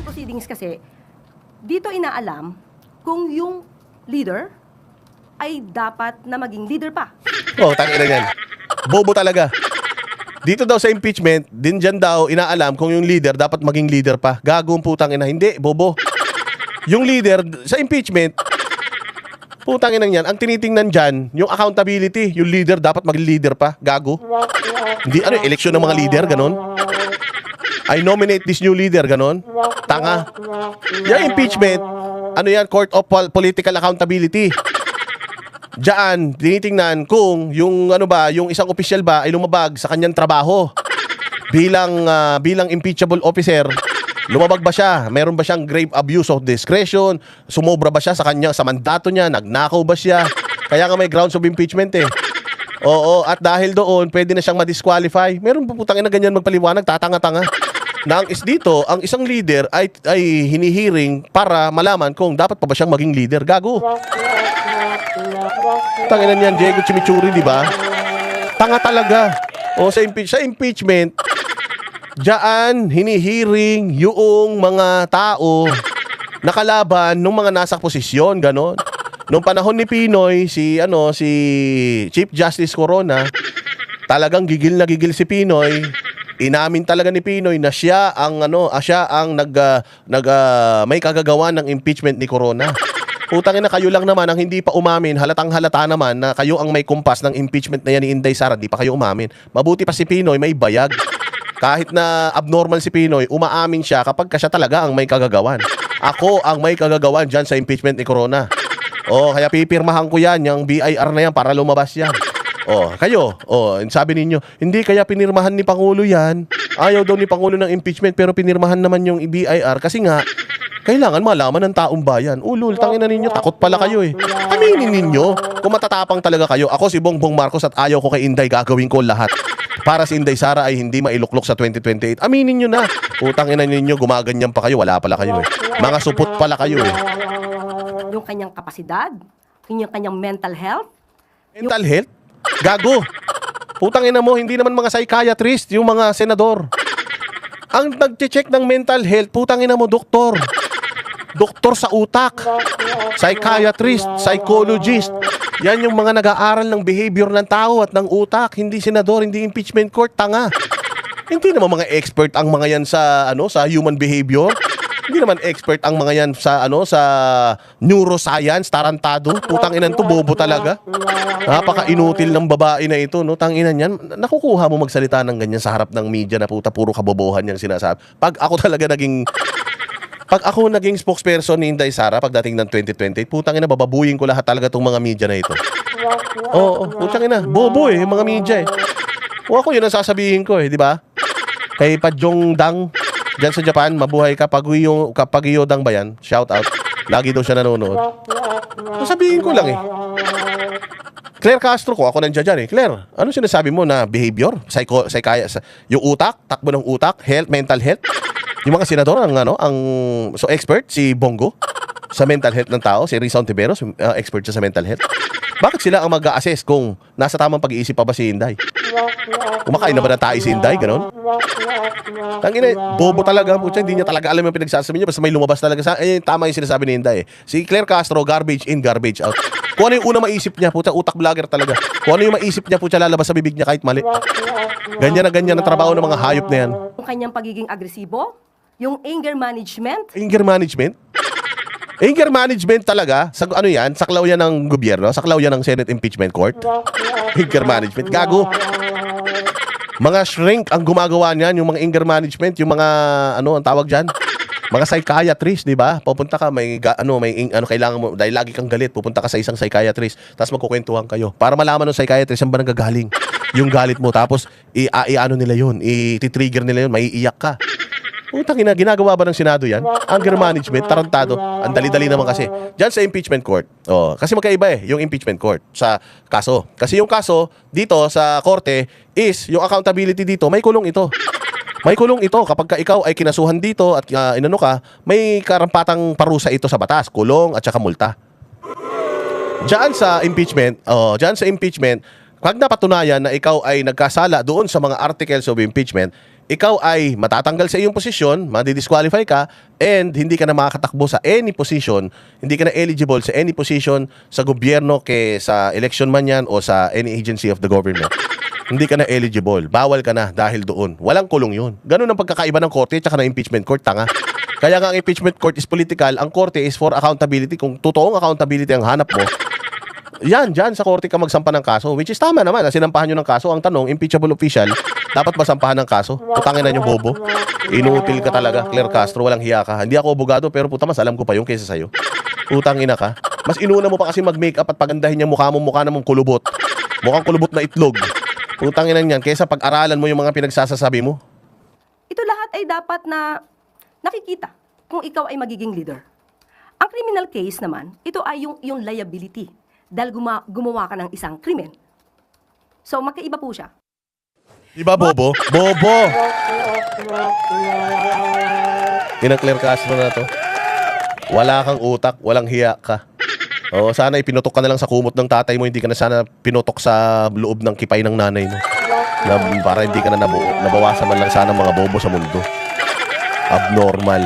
proceedings kasi, dito inaalam kung yung leader ay dapat na maging leader pa. Oh, tangina yan. Bobo talaga. Dito daw sa impeachment, din dyan daw inaalam kung yung leader dapat maging leader pa. Gagong putang ina. Hindi, bobo. Yung leader sa impeachment, putang ina yan, ang tinitingnan dyan, yung accountability, yung leader dapat maging leader pa. Gago. Hindi, ano, eleksyon ng mga leader, ganon. I nominate this new leader, ganon. Tanga. Yung impeachment, ano yan, Court of Political Accountability. Diyan, tinitingnan kung yung ano ba, yung isang opisyal ba ay lumabag sa kanyang trabaho bilang impeachable officer. Lumabag ba siya? Meron ba siyang grave abuse of discretion? Sumobra ba siya sa kanya, sa mandato niya? Nagnakaw ba siya? Kaya nga may grounds of impeachment eh. Oo, at dahil doon, pwede na siyang ma-disqualify. Meron po putang ina ganyan magpaliwanag, tatanga-tanga. Na ang dito, ang isang leader ay hinihiring para malaman kung dapat pa ba siyang maging leader. Gago. Tanginan yan, Diego Chimichurri, di ba? Tanga talaga. O sa impeachment, diyan hinihiring yung mga tao na kalaban ng mga nasa posisyon, ganon. Nung panahon ni Pinoy, si Chief Justice Corona, talagang gigil na gigil si Pinoy. Inamin talaga ni Pinoy na siya ang may kagagawa ng impeachment ni Corona. Utangin na kayo lang naman ang hindi pa umamin, halatang halata naman na kayo ang may kumpas ng impeachment na yan ni Inday Sara, di pa kayo umamin. Mabuti pa si Pinoy, may bayag. Kahit na abnormal si Pinoy, umaamin siya kapag siya talaga ang may kagagawan. Ako ang may kagagawan dyan sa impeachment ni Corona. Oh, kaya pipirmahan ko yan, yung BIR na yan para lumabas yan. Oh, kayo, sabi ninyo, hindi kaya pinirmahan ni Pangulo yan. Ayaw daw ni Pangulo ng impeachment pero pinirmahan naman yung BIR kasi nga, kailangan malaman ng taong bayan. Ulul, tangina ninyo, takot pala kayo eh. Aminin ninyo, kung matatapang talaga kayo, ako si Bongbong Marcos at ayaw ko kay Inday, gagawin ko lahat. Para si Inday Sara ay hindi mailuklok sa 2028. Aminin nyo na. Utangina ninyo, gumaganyan pa kayo, wala pala kayo eh. Mga supot pala kayo eh. Yung kanyang kapasidad, yung kanyang mental health. Mental health? Gago. Putang ina mo, hindi naman mga psychiatrist, yung mga senador. Ang nag-check ng mental health, putang ina mo, doktor. Doktor sa utak. Psychiatrist, psychologist. Yan yung mga nag-aaral ng behavior ng tao at ng utak. Hindi senador, hindi impeachment court, tanga. Hindi naman mga expert ang mga yan sa human behavior. Hindi naman expert ang mga yan sa neuroscience, tarantado. Putang inan to, bobo talaga. Napaka-inutil ng babae na ito, no? Tanginan yan. Nakukuha mo magsalita ng ganyan sa harap ng media na puta, puro kabobohan yung sinasabi. Pag ako naging spokesperson ni Inday Sara pagdating ng 2028, putang ina, bababuyin ko lahat talaga tong mga media na ito. Oo, putang ina, bobo eh, mga media eh. O ako yun ang sasabihin ko eh, di ba? Kay Padjong Dang, dyan sa Japan, mabuhay ka, Pagiyo Dang ba yan? Shout out. Lagi daw siya nanonood. Sasabihin ko lang eh. Claire Castro ko, ako nandiyan dyan eh. Claire, ano sinasabi mo na behavior? Yung utak, takbo ng utak, health, mental health? Yung mga senador, so expert, si Bongo, sa mental health ng tao, si Rizal Tiberos, expert siya sa mental health. Bakit sila ang mag-a-assess kung nasa tamang pag-iisip pa ba si Inday? Kumakain na ba na tayo si Inday? Ganon? Tangina, bobo talaga. Pucha, hindi niya talaga alam yung pinagsasabi niya. Basta may lumabas talaga sa... tama yung sinasabi ni Inday. Si Claire Castro, garbage in, garbage out. Kung ano yung una maisip niya, pucha, utak vlogger talaga. Kung ano yung maisip niya, pucha, lalabas sa bibig niya kahit mali. Ganyan ang trabaho ng mga hayop na yan. Yung kanyang pagiging agresibo, yung anger management. Anger management? Anger management talaga, saklaw yan ng gobyerno, saklaw yan ng Senate Impeachment Court. Anger management, gago. Mga shrink ang gumagawa niyan, yung mga anger management, yung mga, ang tawag dyan? Mga psychiatrist, di ba? Pupunta ka, kailangan mo, dahil lagi kang galit, pupunta ka sa isang psychiatrist, tapos magkukwentuhan kayo. Para malaman ng psychiatrist, saan ba nanggagaling yung galit mo, tapos, nila yun, i-trigger nila yun, maiiyak ka. Utang ina, ginagawa ba ng Senado yan? Anger management, tarantado. Ang dali-dali naman kasi. Diyan sa impeachment court. Kasi magkaiba eh, yung impeachment court sa kaso. Kasi yung kaso, dito sa korte, is, yung accountability dito, may kulong ito. May kulong ito. Kapag ikaw ay kinasuhan dito at may karampatang parusa ito sa batas. Kulong at saka multa. Diyan sa impeachment, pag napatunayan na ikaw ay nagkasala doon sa mga articles of impeachment, ikaw ay matatanggal sa iyong posisyon, madi-disqualify ka, and hindi ka na makakatakbo sa any position, hindi ka na eligible sa any position sa gobyerno, sa election man yan o sa any agency of the government. Hindi ka na eligible. Bawal ka na dahil doon. Walang kulong yun. Ganun ang pagkakaiba ng korte at ng impeachment court, tanga. Kaya nga ang impeachment court is political, ang korte is for accountability. Kung totoong accountability ang hanap mo, yan, dyan sa korte ka magsampa ng kaso. Which is tama naman, sinampahan nyo ng kaso. Ang tanong, impeachable official, dapat masampahan ng kaso. Putangin na yung bobo. Inutil ka talaga, Claire Castro, walang hiya ka. Hindi ako abogado, pero puta, mas alam ko pa yung kaysa sa'yo. Putangin na ka. Mas inuna mo pa kasi mag-makeup at pagandahin yung mukha na mong kulubot. Mukhang kulubot na itlog. Putangin na yan, kaysa pag-aralan mo yung mga pinagsasasabi mo. Ito lahat ay dapat na nakikita kung ikaw ay magiging leader. Ang criminal case naman, ito ay yung liability dahil gumawa ka ng isang krimen. So, magkaiba po siya. Diba, bobo? Bobo! Inang Claire Castro na to. Wala kang utak, walang hiya ka. O, sana ipinutok ka na lang sa kumot ng tatay mo, hindi ka na sana pinutok sa loob ng kipay ng nanay mo. Para hindi ka na nabawasan man lang sana mga bobo sa mundo. Abnormal.